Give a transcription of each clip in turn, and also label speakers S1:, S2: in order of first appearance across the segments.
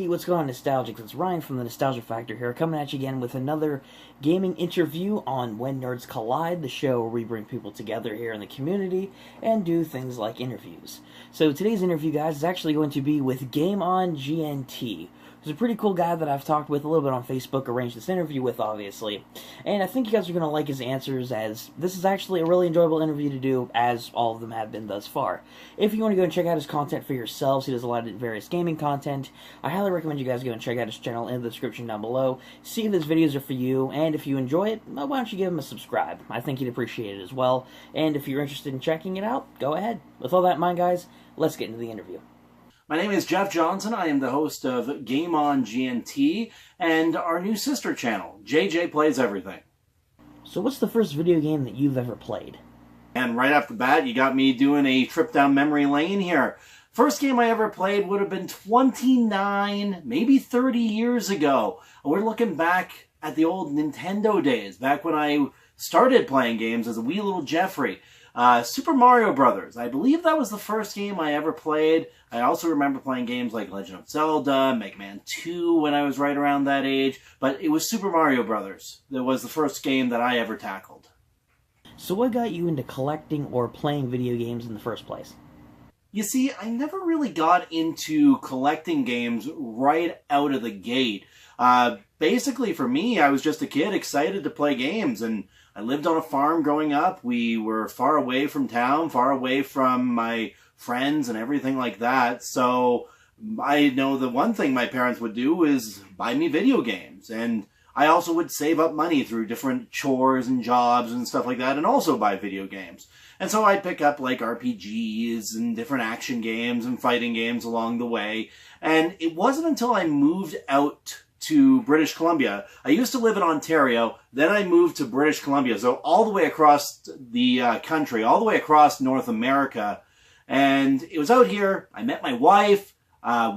S1: Hey, what's going on, Nostalgics? It's Ryan from the Nostalgia Factor here, coming at you again with another gaming interview on When Nerds Collide, the show where we bring people together here in the community and do things like interviews. So today's interview, guys, is actually going to be with GameOnGNT. He's a pretty cool guy that I've talked with a little bit on Facebook, arranged this interview with, obviously. And I think you guys are going to like his answers, as this is actually a really enjoyable interview to do, as all of them have been thus far. If you want to go and check out his content for yourselves, he does a lot of various gaming content. I highly recommend you guys go and check out his channel in the description down below. See if his videos are for you, and if you enjoy it, why don't you give him a subscribe? I think he'd appreciate it as well. And if you're interested in checking it out, go ahead. With all that in mind, guys, let's get into the interview.
S2: My name is Jeff Johnson. I am the host of GameOnGNT and our new sister channel, JJ Plays Everything.
S1: So what's the first video game that you've ever played?
S2: And right off the bat, you got me doing a trip down memory lane here. First game I ever played would have been 29, maybe 30 years ago. We're looking back at the old Nintendo days, back when I started playing games as a wee little Jeffrey. Super Mario Brothers. I believe that was the first game I ever played. I also remember playing games like Legend of Zelda, Mega Man 2 when I was right around that age, but it was Super Mario Brothers that was the first game that I ever tackled.
S1: So what got you into collecting or playing video games in the first place?
S2: You see, I never really got into collecting games right out of the gate. Basically, for me, I was just a kid excited to play games, and I lived on a farm growing up. We were far away from town, far away from my friends and everything like that. So I know the one thing my parents would do is buy me video games. And I also would save up money through different chores and jobs and stuff like that and also buy video games. And so I'd pick up like RPGs and different action games and fighting games along the way. And it wasn't until I moved out to British Columbia. I used to live in Ontario, then I moved to British Columbia, so all the way across the country, all the way across North America, and it was out here, I met my wife,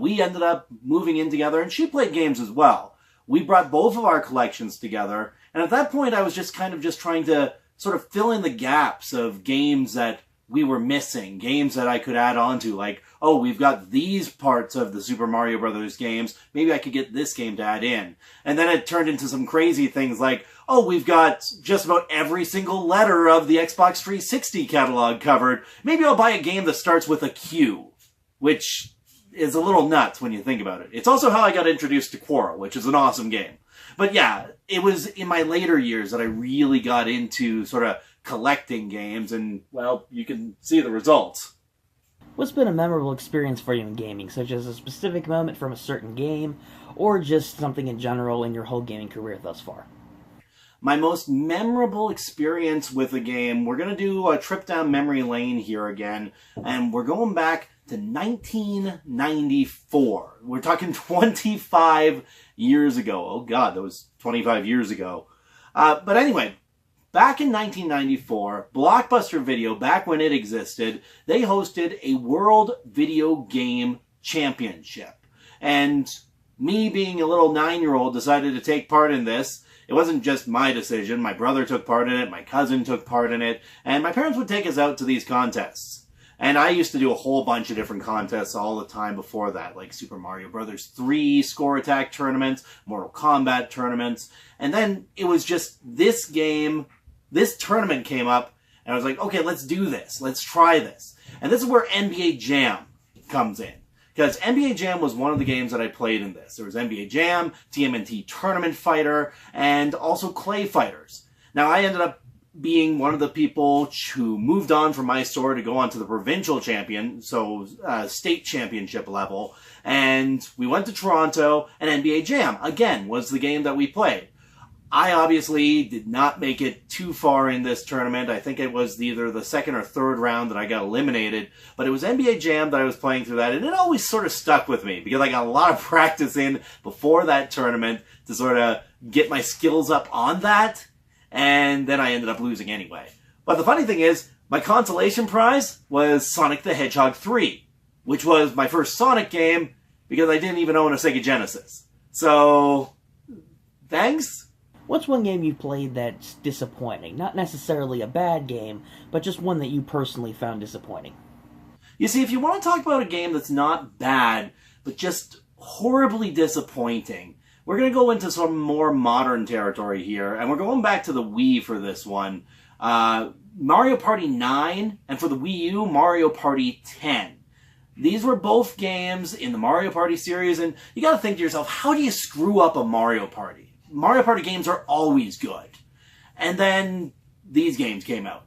S2: we ended up moving in together, and she played games as well. We brought both of our collections together, and at that point I was just kind of trying to sort of fill in the gaps of games that we were missing, games that I could add on to, like, oh, we've got these parts of the Super Mario Brothers games, maybe I could get this game to add in. And then it turned into some crazy things like, oh, we've got just about every single letter of the Xbox 360 catalog covered, maybe I'll buy a game that starts with a Q, which is a little nuts when you think about it. It's also how I got introduced to Quarrel, which is an awesome game. But yeah, it was in my later years that I really got into sort of collecting games, and, well, you can see the results.
S1: What's been a memorable experience for you in gaming, such as a specific moment from a certain game, or just something in general in your whole gaming career thus far?
S2: My most memorable experience with a game, we're going to do a trip down memory lane here again, and we're going back to 1994. We're talking 25 years ago. Oh god, that was 25 years ago. But anyway, back in 1994, Blockbuster Video, back when it existed, they hosted a World Video Game Championship. And me, being a little 9-year-old, decided to take part in this. It wasn't just my decision. My brother took part in it, my cousin took part in it, and my parents would take us out to these contests. And I used to do a whole bunch of different contests all the time before that, like Super Mario Brothers 3 score attack tournaments, Mortal Kombat tournaments, and then it was just this game. This tournament came up, and I was like, okay, let's do this. Let's try this. And this is where NBA Jam comes in. Because NBA Jam was one of the games that I played in this. There was NBA Jam, TMNT Tournament Fighter, and also Clay Fighters. Now, I ended up being one of the people who moved on from my store to go on to the provincial champion, so state championship level. And we went to Toronto, and NBA Jam, again, was the game that we played. I obviously did not make it too far in this tournament. I think it was either the second or third round that I got eliminated. But it was NBA Jam that I was playing through that, and it always sort of stuck with me because I got a lot of practice in before that tournament to sort of get my skills up on that, and then I ended up losing anyway. But the funny thing is, my consolation prize was Sonic the Hedgehog 3, which was my first Sonic game because I didn't even own a Sega Genesis. So, thanks.
S1: What's one game you played that's disappointing? Not necessarily a bad game, but just one that you personally found disappointing.
S2: You see, if you want to talk about a game that's not bad, but just horribly disappointing. We're going to go into some more modern territory here, and we're going back to the Wii for this one. Mario Party 9, and for the Wii U, Mario Party 10. These were both games in the Mario Party series, and you gotta think to yourself, how do you screw up a Mario Party? Mario Party games are always good. And then these games came out.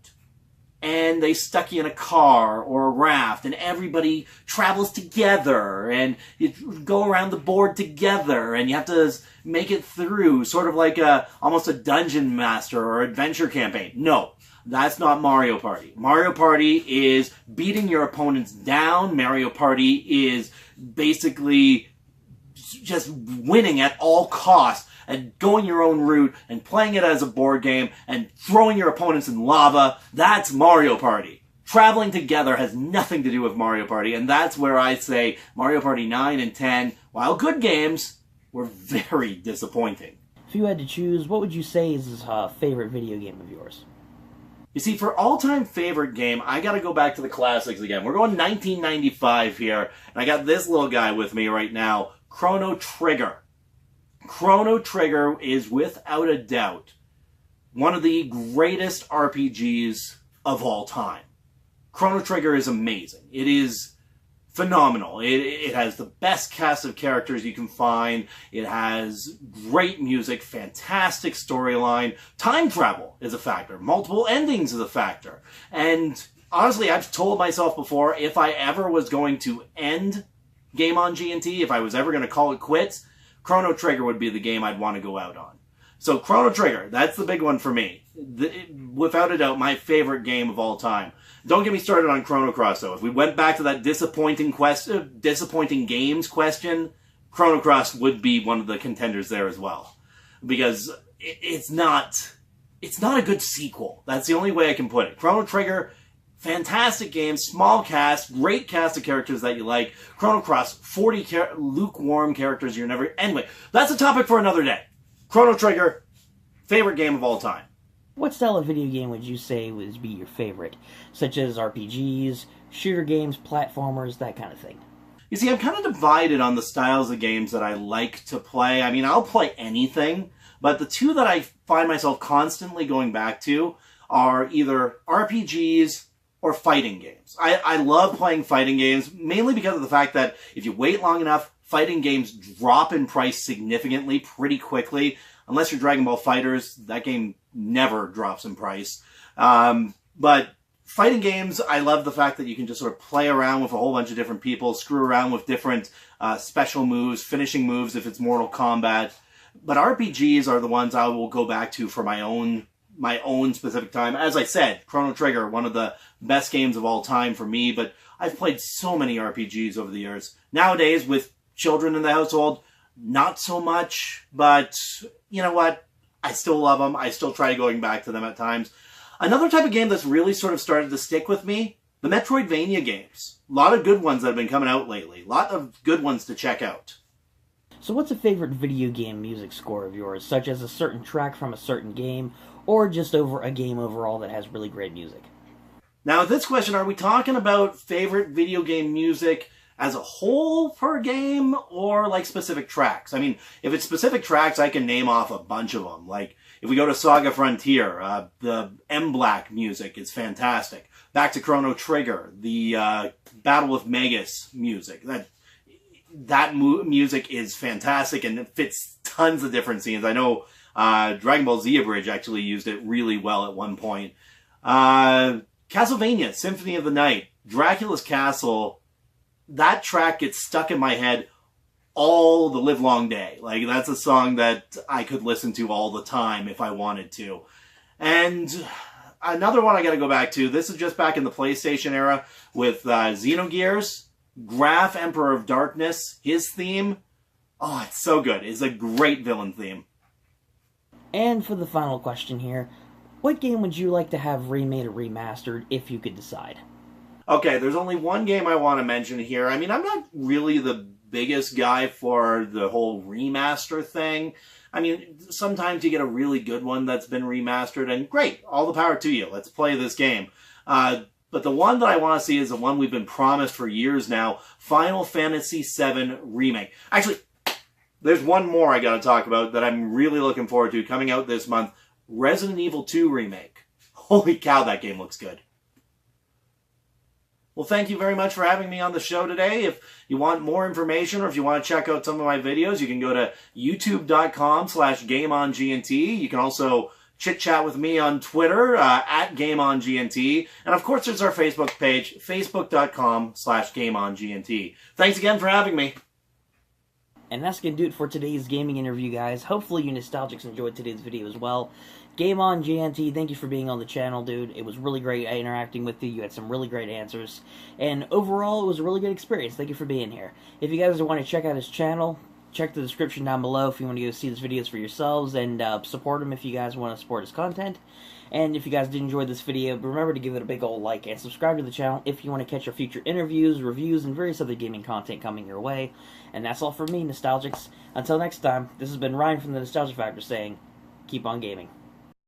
S2: And they stuck you in a car or a raft, and everybody travels together, and you go around the board together, and you have to make it through, sort of like almost a dungeon master or adventure campaign. No, that's not Mario Party. Mario Party is beating your opponents down. Mario Party is basically just winning at all costs, and going your own route, and playing it as a board game, and throwing your opponents in lava. That's Mario Party. Traveling together has nothing to do with Mario Party, and that's where I say Mario Party 9 and 10, while good games, were very disappointing.
S1: If you had to choose, what would you say is a favorite video game of yours?
S2: You see, for all-time favorite game, I gotta go back to the classics again. We're going 1995 here, and I got this little guy with me right now, Chrono Trigger. Chrono Trigger is, without a doubt, one of the greatest RPGs of all time. Chrono Trigger is amazing. It is phenomenal. It has the best cast of characters you can find. It has great music, fantastic storyline. Time travel is a factor. Multiple endings is a factor. And honestly, I've told myself before, if I ever was going to end GameOnGNT, if I was ever going to call it quits, Chrono Trigger would be the game I'd want to go out on. So Chrono Trigger, that's the big one for me. Without a doubt, my favorite game of all time. Don't get me started on Chrono Cross, though. If we went back to that disappointing games question, Chrono Cross would be one of the contenders there as well. Because it's not a good sequel. That's the only way I can put it. Chrono Trigger, fantastic game, small cast, great cast of characters that you like. Chrono Cross, 40 lukewarm characters you're never... Anyway, that's a topic for another day. Chrono Trigger, favorite game of all time.
S1: What style of video game would you say would be your favorite? Such as RPGs, shooter games, platformers, that kind of thing.
S2: You see, I'm kind of divided on the styles of games that I like to play. I mean, I'll play anything, but the two that I find myself constantly going back to are either RPGs or fighting games. I love playing fighting games, mainly because of the fact that if you wait long enough, fighting games drop in price significantly pretty quickly. Unless you're Dragon Ball FighterZ, that game never drops in price. But fighting games, I love the fact that you can just sort of play around with a whole bunch of different people, screw around with different special moves, finishing moves if it's Mortal Kombat. But RPGs are the ones I will go back to for my own specific time. As I said, Chrono Trigger, one of the best games of all time for me, but I've played so many RPGs over the years. Nowadays, with children in the household, not so much, but you know what? I still love them. I still try going back to them at times. Another type of game that's really sort of started to stick with me, the Metroidvania games. A lot of good ones that have been coming out lately. A lot of good ones to check out.
S1: So what's a favorite video game music score of yours, such as a certain track from a certain game, or just over a game overall that has really great music?
S2: Now, with this question, are we talking about favorite video game music as a whole for a game, or like specific tracks? I mean, if it's specific tracks, I can name off a bunch of them. Like, if we go to Saga Frontier, the M-Black music is fantastic. Back to Chrono Trigger, the Battle with Magus music. That music is fantastic, and it fits tons of different scenes. I know Dragon Ball Z Abridged actually used it really well at one point. Castlevania, Symphony of the Night, Dracula's Castle, that track gets stuck in my head all the livelong day. Like, that's a song that I could listen to all the time if I wanted to. And another one I gotta go back to, this is just back in the PlayStation era with Xenogears, Graf, Emperor of Darkness, his theme. Oh, it's so good. It's a great villain theme.
S1: And for the final question here, what game would you like to have remade or remastered if you could decide?
S2: Okay, there's only one game I want to mention here. I mean, I'm not really the biggest guy for the whole remaster thing. I mean, sometimes you get a really good one that's been remastered, and great, all the power to you. Let's play this game. But the one that I want to see is the one we've been promised for years now, Final Fantasy VII Remake. Actually, there's one more I got to talk about that I'm really looking forward to coming out this month, Resident Evil 2 Remake. Holy cow, that game looks good. Well, thank you very much for having me on the show today. If you want more information or if you want to check out some of my videos, you can go to youtube.com/GameOnGNT. You can also chit-chat with me on Twitter, at GameOnGNT. And of course, there's our Facebook page, facebook.com/GameOnGNT. Thanks again for having me.
S1: And that's going to do it for today's gaming interview, guys. Hopefully you nostalgics enjoyed today's video as well. GameOnGNT, thank you for being on the channel, dude. It was really great interacting with you. You had some really great answers. And overall, it was a really good experience. Thank you for being here. If you guys want to check out his channel, check the description down below if you want to go see his videos for yourselves, and support him if you guys want to support his content. And if you guys did enjoy this video, remember to give it a big old like and subscribe to the channel if you want to catch our future interviews, reviews, and various other gaming content coming your way. And that's all from me, Nostalgics. Until next time, this has been Ryan from the Nostalgia Factor saying, keep on gaming.